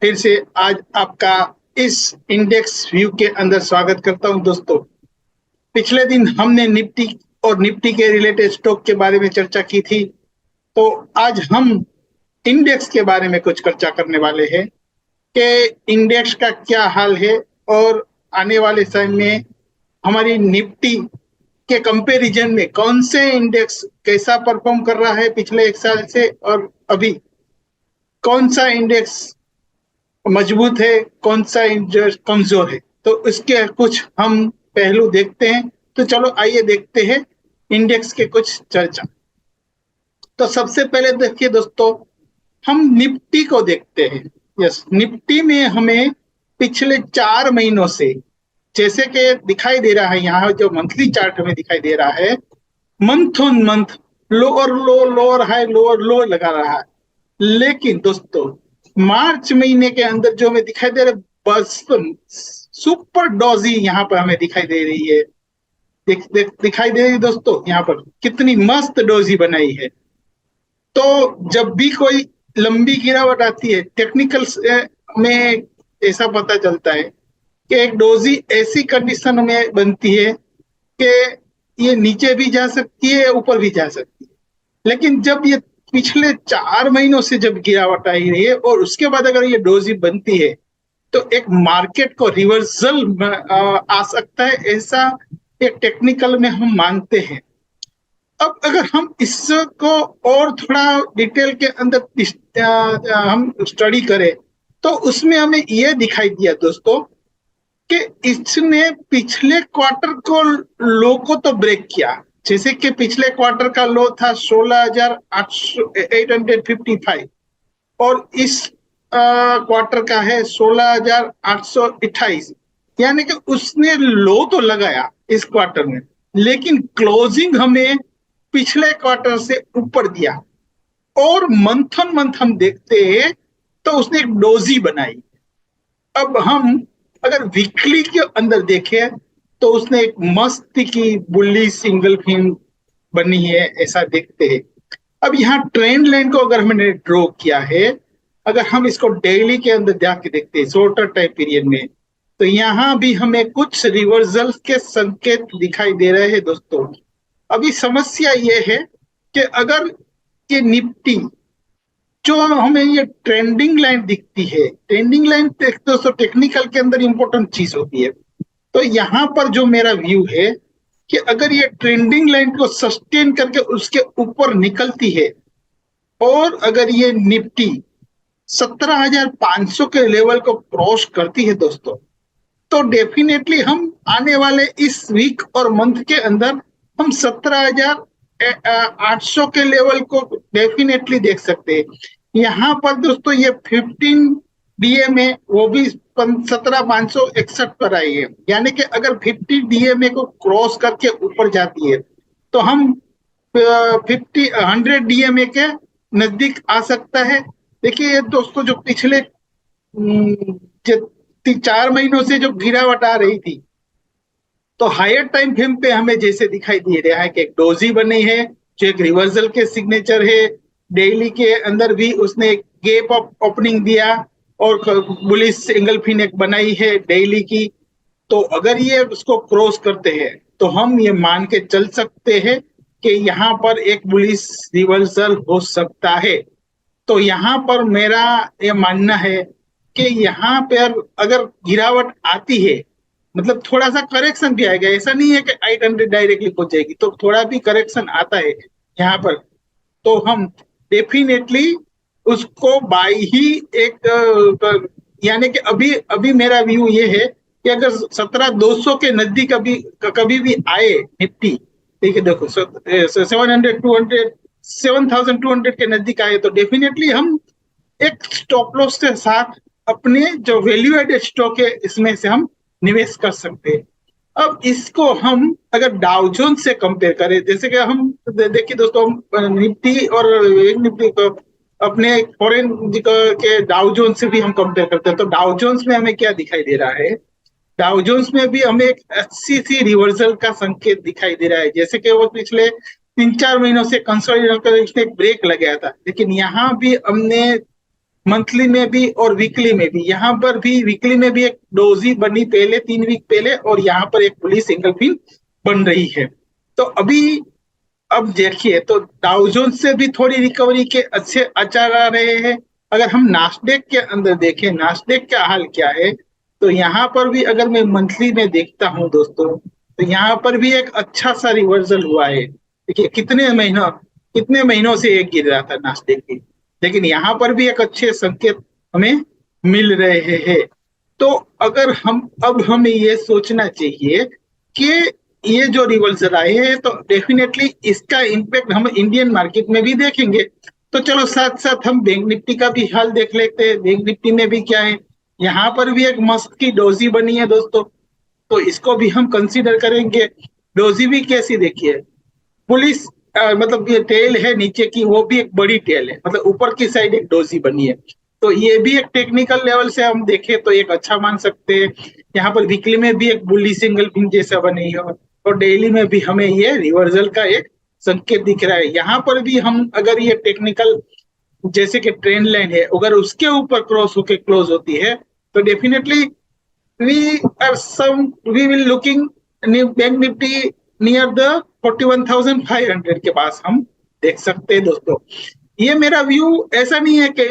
फिर से आज आपका इस इंडेक्स व्यू के अंदर स्वागत करता हूं दोस्तों। पिछले दिन हमने निफ्टी और निफ्टी के रिलेटेड स्टॉक के बारे में चर्चा की थी। तो आज हम इंडेक्स के बारे में कुछ चर्चा करने वाले हैं कि इंडेक्स का क्या हाल है और आने वाले समय में हमारी निफ्टी के कंपैरिजन में कौन से इंडेक्स कैसा परफॉर्म कर रहा है पिछले एक साल से, और अभी कौन सा इंडेक्स मजबूत है, कौन सा इंडेक्स कमजोर है। तो इसके कुछ हम पहलू देखते हैं। तो चलो आइए देखते हैं इंडेक्स के कुछ चर्चा। तो सबसे पहले देखिए दोस्तों, हम निफ्टी को देखते हैं। यस, निफ्टी में हमें पिछले 4 महीनों से, जैसे कि दिखाई दे रहा है यहाँ जो मंथली चार्ट हमें दिखाई दे रहा है, month on month lower low lower high lower लो लगा रहा है। लेकिन दोस्तों मार्च महीने के अंदर जो हमें दिखाई दे रहा है, बस सुपर डॉजी यहाँ पर हमें दिखाई दे रही है। दिखाई दे रही है दोस्तों, यहाँ पर कितनी मस्त डोजी बनाई है। तो जब भी कोई लंबी गिरावट आती है, टेक्निकल में ऐसा पता चलता है कि एक डोजी ऐसी कंडीशन में बनती है कि ये नीचे भी जा सकती है, ऊपर भी जा सकती है। लेकिन जब ये पिछले 4 महीनों से जब गिरावट आई रही है और उसके बाद अगर ये डोजी बनती है, तो एक मार्केट को रिवर्सल आ सकता है, ऐसा एक टेक्निकल में हम मानते हैं। अब अगर हम इसको और थोड़ा डिटेल के अंदर हम स्टडी करें, तो उसमें हमें यह दिखाई दिया दोस्तों कि इसने पिछले क्वार्टर को लो को तो ब्रेक किया। जैसे कि पिछले क्वार्टर का लो था 16,855 और इस क्वार्टर का है 16,828। यानी कि उसने लो तो लगाया इस क्वार्टर में, लेकिन क्लोजिंग हमें पिछले क्वार्टर से ऊपर दिया। और मंथ ऑन मंथ हम देखते हैं तो उसने एक डोजी बनाई। अब हम अगर वीकली के अंदर देखें तो उसने एक मस्त की बुल्ली सिंगल फिन बनी है, ऐसा देखते हैं। अब यहाँ ट्रेंड लाइन को अगर हमने ड्रॉ किया है, अगर हम इसको डेली के अंदर जाके देखते हैं शॉर्टर टाइम पीरियड में, तो यहाँ भी हमें कुछ रिवर्सल के संकेत दिखाई दे रहे हैं दोस्तों। अभी समस्या ये है कि अगर ये निफ्टी जो हमें ये ट्रेंडिंग लाइन दिखती है, ट्रेंडिंग लाइन दोस्तों टेक्निकल के अंदर इंपॉर्टेंट चीज होती है। तो यहाँ पर जो मेरा व्यू है कि अगर ये ट्रेंडिंग लाइन को सस्टेन करके उसके ऊपर निकलती है और अगर ये निफ्टी 17,500 के लेवल को क्रॉस करती है दोस्तों, तो डेफिनेटली हम आने वाले इस वीक और मंथ के अंदर हम 17,800 के लेवल को डेफिनेटली देख सकते हैं। यहाँ पर दोस्तों ये 15 डीएमए वो भी 17,561 पर आई है। यानी कि अगर 50 डीएमए को क्रॉस करके ऊपर जाती है तो हम 100 डीएमए के नजदीक आ सकता है। देखिए दोस्तों, जो पिछले 4 महीनों से जो गिरावट आ रही थी, तो हायर टाइम फ्रेम पे हमें जैसे दिखाई दे रहा है कि एक डोजी बनी है जो एक रिवर्सल के सिग्नेचर है। डेली के अंदर भी उसने एक गैप ओपनिंग दिया और बुलिश सिंगल फिन एक बनाई है डेली की। तो अगर ये उसको क्रॉस करते हैं तो हम ये मान के चल सकते हैं कि यहाँ पर एक बुलिश रिवर्सल हो सकता है। तो यहाँ पर मेरा ये मानना है कि यहाँ पर अगर गिरावट आती है, मतलब थोड़ा सा करेक्शन भी आएगा, ऐसा नहीं है कि 800 डायरेक्टली पहुंच जाएगी, तो थोड़ा भी करेक्शन आता है यहाँ पर, तो हम डेफिनेटली उसको बाय ही यानी कि अभी अभी मेरा व्यू ये है कि अगर 17,200 के नजदीक अभी कभी भी आए निफ्टी, ठीक है, देखो 7,200 के नजदीक आए तो डेफिनेटली हम एक स्टॉप लॉस के साथ अपने जो वैल्यू एडेड स्टॉक है इसमें से हम निवेश कर सकते हैं। अब इसको हम अगर डाउ जोन्स से कंपेयर करें, जैसे कि हम देखिए दोस्तों, हम निफ्टी और एक निफ्टी को अपने फॉरेन के डाउ जोन्स से भी हम कंपेयर करते हैं। तो डाउ जोन्स में हमें क्या दिखाई दे रहा है, डाउ जोन्स में भी हमें एक अच्छी सी रिवर्सल का संकेत दिखाई दे रहा है। जैसे कि वो पिछले 3-4 महीनों से कंसोलिडेट कर उसने एक ब्रेक लगाया था, लेकिन यहाँ भी हमने मंथली में भी और वीकली में भी। यहाँ पर भी वीकली में भी एक डोजी बनी पहले 3 वीक पहले, और यहाँ पर एक पुलिस सिंगल पिन बन रही है। तो अभी अब देखिए तो डाउ जोन्स से भी थोड़ी रिकवरी के अच्छे आचार आ रहे हैं। अगर हम नास्डेक के अंदर देखें, नास्डेक का हाल क्या है, तो यहाँ पर भी अगर मैं मंथली में देखता हूँ दोस्तों, तो यहाँ पर भी एक अच्छा सा रिवर्सल हुआ है। देखिए कितने महीनों से एक गिर रहा था नास्डेक भी, लेकिन यहाँ पर भी एक अच्छे संकेत हमें मिल रहे हैं। तो अगर हमें ये सोचना चाहिए कि ये जो रिवर्सल आए हैं, तो डेफिनेटली इसका इम्पैक्ट हम इंडियन मार्केट में भी देखेंगे। तो चलो साथ साथ हम बैंक निफ्टी का भी हाल देख लेते हैं। बैंक निफ्टी में भी क्या है, यहाँ पर भी एक मस्त की डोजी बनी है दोस्तों, तो इसको भी हम कंसीडर करेंगे। डोजी भी कैसी देखिए, पुलिस मतलब ये टेल है नीचे की, वो भी एक बड़ी टेल है, मतलब ऊपर की साइड एक डोजी बनी है। तो ये भी एक टेक्निकल लेवल से हम देखें तो एक अच्छा मान सकते हैं। यहाँ पर वीकली में भी एक बुल्ली सिंगल पिन जैसा बनी है, और डेली में भी हमें ये रिवर्सल का एक संकेत दिख रहा है। यहाँ पर भी हम अगर ये टेक्निकल जैसे कि ट्रेंड लाइन है, अगर उसके ऊपर क्रॉस होके क्लोज होती है, तो definitely we will looking Bank Nifty near the 41,500 के पास हम देख सकते हैं दोस्तों। ये मेरा व्यू ऐसा नहीं है कि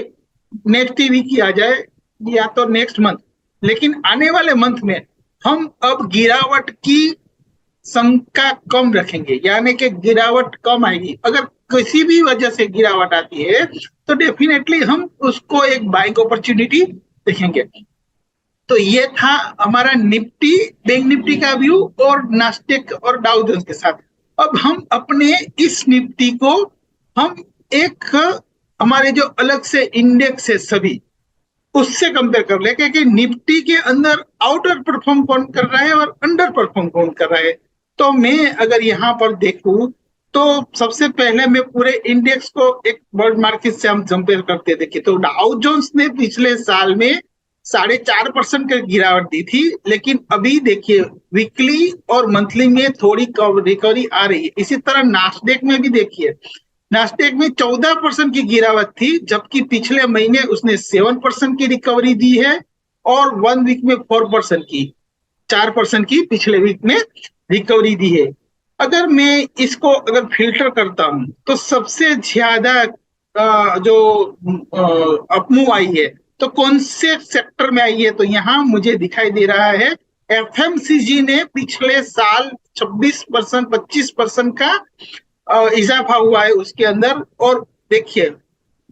नेक्स्ट वीक ही आ जाए या तो नेक्स्ट मंथ, लेकिन आने वाले मंथ में हम अब गिरावट की शंका कम रखेंगे, यानी कि गिरावट कम आएगी। अगर किसी भी वजह से गिरावट आती है तो डेफिनेटली हम उसको एक बाइंग अपॉर्चुनिटी देखेंगे। तो ये था हमारा निफ्टी बैंक निफ्टी का व्यू और नास्डेक और डाउ जोन्स के साथ। अब हम अपने इस निफ्टी को हम एक हमारे जो अलग से इंडेक्स है सभी, उससे कंपेयर कर ले कि निफ्टी के अंदर आउटर परफॉर्म कौन कर रहा है और अंडर परफॉर्म कौन कर रहा है। तो मैं अगर यहाँ पर देखूं तो सबसे पहले मैं पूरे इंडेक्स को एक वर्ल्ड मार्केट से हम कंपेयर करते देखिए, तो डाउ जोन्स ने पिछले साल में 4.5% की गिरावट दी थी, लेकिन अभी देखिए वीकली और मंथली में थोड़ी रिकवरी आ रही है। इसी तरह नास्डेक में भी देखिए, नास्डेक में 14% की गिरावट थी, जबकि पिछले महीने उसने 7% की रिकवरी दी है, और 1 वीक में 4% की पिछले वीक में रिकवरी दी है। अगर मैं इसको अगर फिल्टर करता हूं तो सबसे ज्यादा जो अपमूव आई है तो कौन से सेक्टर में आई है, तो यहाँ मुझे दिखाई दे रहा है एफएमसीजी ने पिछले साल 26% 25% का इजाफा हुआ है उसके अंदर। और देखिए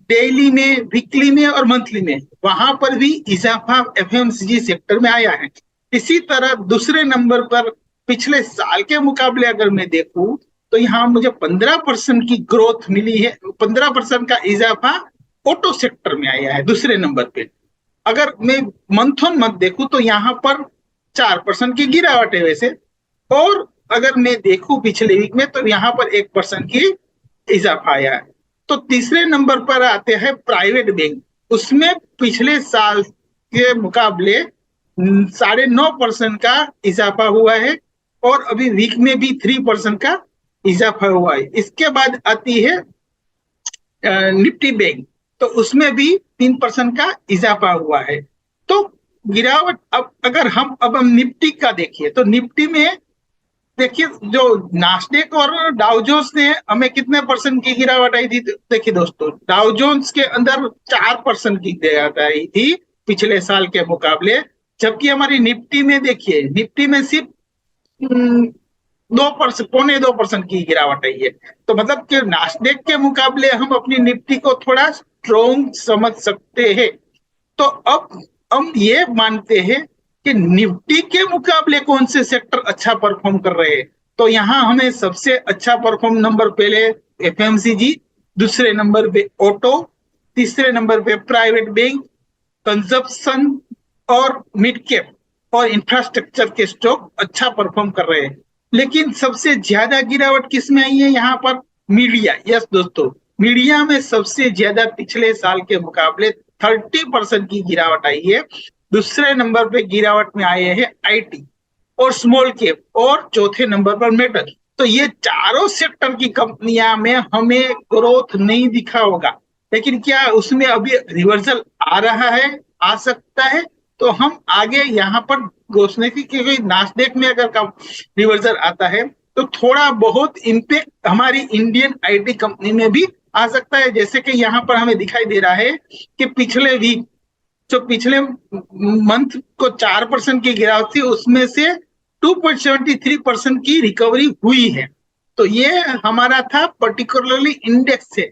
डेली में, वीकली में और मंथली में वहां पर भी इजाफा एफएमसीजी सेक्टर में आया है। इसी तरह दूसरे नंबर पर पिछले साल के मुकाबले अगर मैं देखूं तो यहाँ मुझे 15% की ग्रोथ मिली है, 15% का इजाफा ऑटो सेक्टर में आया है दूसरे नंबर पे। अगर मैं मंथ ऑन मंथ देखूं तो यहाँ पर 4% की गिरावट है वैसे, और अगर मैं देखूं पिछले वीक में तो यहाँ पर 1% की इजाफा आया है। तो तीसरे नंबर पर आते हैं प्राइवेट बैंक, उसमें पिछले साल के मुकाबले 9.5% का इजाफा हुआ है, और अभी वीक में भी 3% का इजाफा हुआ है। इसके बाद आती है निफ्टी बैंक, तो उसमें भी 3% का इजाफा हुआ है। तो गिरावट अब हम निफ्टी का देखिए, तो निफ्टी में देखिए जो नास्डेक और डाउ जोन्स ने हमें कितने परसेंट की गिरावट आई थी। देखिए दोस्तों, डाउ जोन्स के अंदर 4% की गिरावट आई थी पिछले साल के मुकाबले, जबकि हमारी निफ्टी में देखिए, निफ्टी में सिर्फ 2%, 2.25% की गिरावट आई है। तो मतलब कि नास्डेक के मुकाबले हम अपनी निफ्टी को थोड़ा स्ट्रॉन्ग समझ सकते हैं। तो अब हम ये मानते हैं कि निफ्टी के मुकाबले कौन से सेक्टर अच्छा परफॉर्म कर रहे हैं। तो यहाँ हमें सबसे अच्छा परफॉर्म नंबर पहले एफएमसीजी, दूसरे नंबर पे ऑटो, तीसरे नंबर पे प्राइवेट बैंक, कंजप्शन और मिड कैप और इंफ्रास्ट्रक्चर के स्टॉक अच्छा परफॉर्म कर रहे हैं। लेकिन सबसे ज्यादा गिरावट किसमें आई है, यहाँ पर मीडिया। यस दोस्तों, मीडिया में सबसे ज्यादा पिछले साल के मुकाबले 30% की गिरावट आई है। दूसरे नंबर पे गिरावट में आए हैं आईटी और स्मॉल कैप, और चौथे नंबर पर मेटल। तो ये चारों सेक्टर की कंपनियां में हमें ग्रोथ नहीं दिखा होगा, लेकिन क्या उसमें अभी रिवर्सल आ रहा है, आ सकता है? तो हम आगे यहाँ पर घोषणा की, क्योंकि नास्डेक में अगर रिवर्सल आता है तो थोड़ा बहुत इम्पैक्ट हमारी इंडियन आईटी कंपनी में भी आ सकता है। जैसे कि यहाँ पर हमें दिखाई दे रहा है कि पिछले वीक, जो पिछले मंथ को 4% की गिरावट थी, उसमें से 2.73% की रिकवरी हुई है। तो ये हमारा था पर्टिकुलरली इंडेक्स से।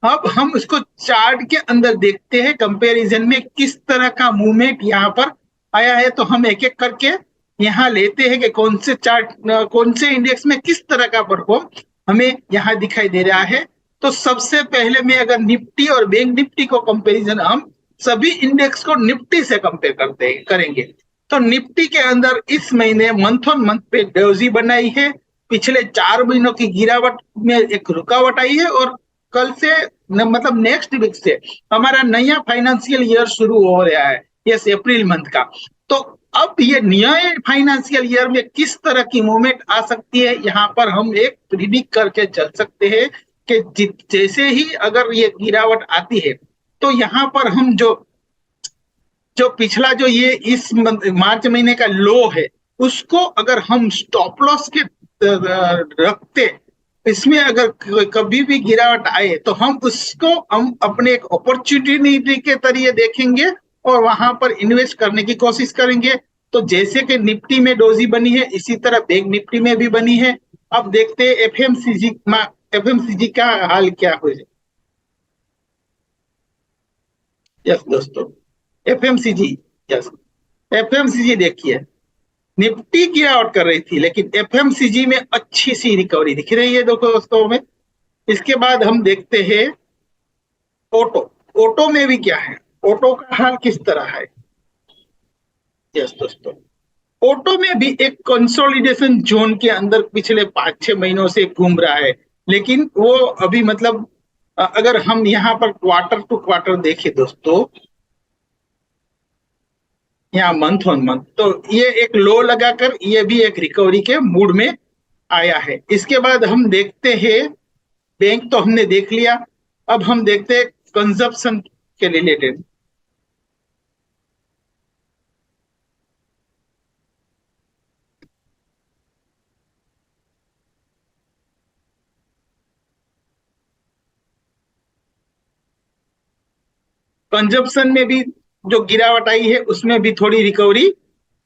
अब हम इसको चार्ट के अंदर देखते हैं, कंपैरिजन में किस तरह का मूवमेंट यहाँ पर आया है। तो हम एक एक करके यहाँ लेते हैं कि कौन से चार्ट, कौन से इंडेक्स में किस तरह का परफॉर्म हमें यहाँ दिखाई दे रहा है। तो सबसे पहले में अगर निफ्टी और बैंक निफ्टी को कंपैरिजन, हम सभी इंडेक्स को निफ्टी से कंपेयर करेंगे। तो निफ्टी के अंदर इस महीने मंथ ऑन मंथ पे डोजी बनाई है। पिछले 4 महीनों की गिरावट में एक रुकावट आई है, और कल से मतलब नेक्स्ट वीक से हमारा नया फाइनेंशियल ईयर शुरू हो रहा है, यस, अप्रैल मंथ का। तो अब ये नए फाइनेंशियल ईयर में किस तरह की मूवमेंट आ सकती है, यहाँ पर हम एक प्रिडिक्ट करके चल सकते हैं कि जैसे ही अगर ये गिरावट आती है तो यहाँ पर हम जो जो पिछला जो ये इस मार्च महीने का लो है, उसको अगर हम स्टॉप लॉस के रखते, इसमें अगर कभी भी गिरावट आए तो हम उसको हम अपने एक अपॉर्चुनिटी के तरीके देखेंगे और वहां पर इन्वेस्ट करने की कोशिश करेंगे। तो जैसे कि निफ्टी में डोजी बनी है, इसी तरह बैंक निफ्टी में भी बनी है। अब देखते हैं एफएमसीजी का हाल क्या हो जाए। यस दोस्तों, एफएमसीजी, यस, एफएमसीजी देखिए, निफ्टी गिरावट कर रही थी, लेकिन एफएमसीजी में अच्छी सी रिकवरी दिख रही है देखो दोस्तों में। इसके बाद हम देखते हैं ऑटो। ऑटो में भी क्या है, ऑटो का हाल किस तरह है। यस दोस्तों, ऑटो में भी एक कंसोलिडेशन जोन के अंदर पिछले 5-6 महीनों से घूम रहा है, लेकिन वो अभी मतलब अगर हम यहाँ पर क्वार्टर टू क्वार्टर देखें दोस्तों, यहाँ मंथ ऑन मंथ, तो ये एक लो लगाकर ये भी एक रिकवरी के मूड में आया है। इसके बाद हम देखते हैं, बैंक तो हमने देख लिया, अब हम देखते हैं कंजप्शन के रिलेटेड। कंजप्शन में भी जो गिरावट आई है उसमें भी थोड़ी रिकवरी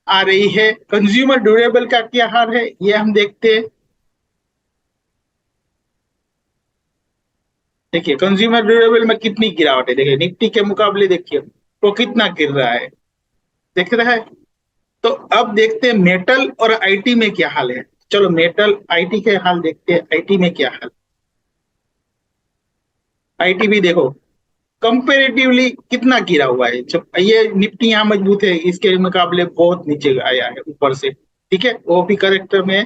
आ रही है। कंज्यूमर ड्यूरेबल का क्या हाल है ये हम देखते हैं। देखिए कंज्यूमर ड्यूरेबल में कितनी गिरावट है, देखिए निफ्टी के मुकाबले देखिए वो कितना गिर रहा है, देख रहा है। तो अब देखते हैं मेटल और आईटी में क्या हाल है। चलो मेटल आईटी के हाल देखते हैं, आईटी में क्या हाल। आईटी भी देखो कंपेरेटिवली कितना गिरा हुआ है। जब ये निफ्टी यहाँ मजबूत है, इसके मुकाबले बहुत नीचे आया है ऊपर से, ठीक है, वो भी करेक्टर में।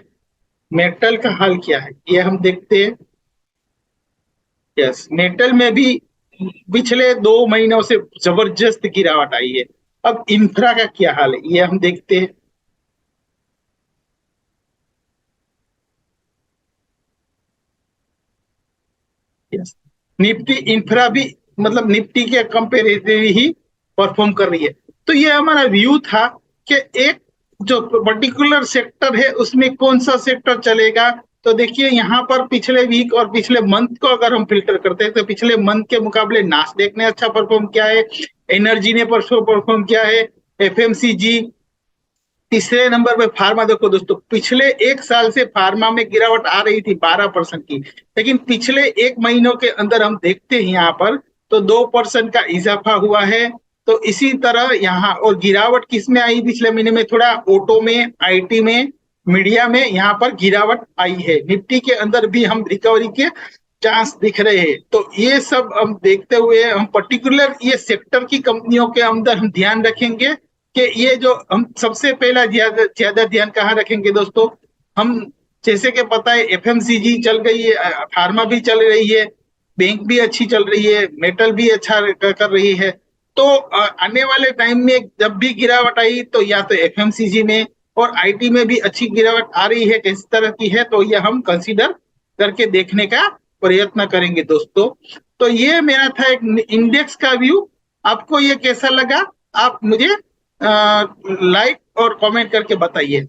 मेटल का हाल क्या है ये हम देखते हैं। यस, मेटल में भी पिछले 2 महीनों से जबरदस्त गिरावट आई है। अब इंफ्रा का क्या हाल है ये हम देखते हैं। यस, निफ्टी इंफ्रा भी मतलब निफ्टी के कंपेरेटिव ही परफॉर्म कर रही है। तो ये हमारा व्यू था कि एक जो पर्टिकुलर सेक्टर है उसमें कौन सा सेक्टर चलेगा। तो देखिए यहाँ पर पिछले वीक और पिछले मंथ को अगर हम फिल्टर करते हैं तो पिछले मंथ के मुकाबले नास्डेक ने अच्छा परफॉर्म किया है, एनर्जी ने परफॉर्म किया है, एफएमसीजी। तीसरे नंबर पे फार्मा। देखो दोस्तों, पिछले 1 साल से फार्मा में गिरावट आ रही थी 12% की, लेकिन पिछले 1 महीनों के अंदर हम देखते हैं यहाँ पर तो 2% का इजाफा हुआ है। तो इसी तरह यहाँ और गिरावट किस में आई पिछले महीने में, थोड़ा ऑटो में, आईटी में, मीडिया में यहाँ पर गिरावट आई है। निफ्टी के अंदर भी हम रिकवरी के चांस दिख रहे हैं। तो ये सब हम देखते हुए हम पर्टिकुलर ये सेक्टर की कंपनियों के अंदर हम ध्यान रखेंगे कि ये जो हम सबसे पहला ज्यादा ध्यान कहाँ रखेंगे दोस्तों। हम जैसे कि पता है एफएमसीजी चल गई है, फार्मा भी चल रही है, बैंक भी अच्छी चल रही है, मेटल भी अच्छा कर रही है। तो आने वाले टाइम में जब भी गिरावट आई तो या तो एफएमसीजी में और आईटी में भी अच्छी गिरावट आ रही है, किस तरह की है, तो यह हम कंसीडर करके देखने का प्रयत्न करेंगे दोस्तों। तो ये मेरा था एक इंडेक्स का व्यू। आपको ये कैसा लगा, आप मुझे लाइक और कमेंट करके बताइए।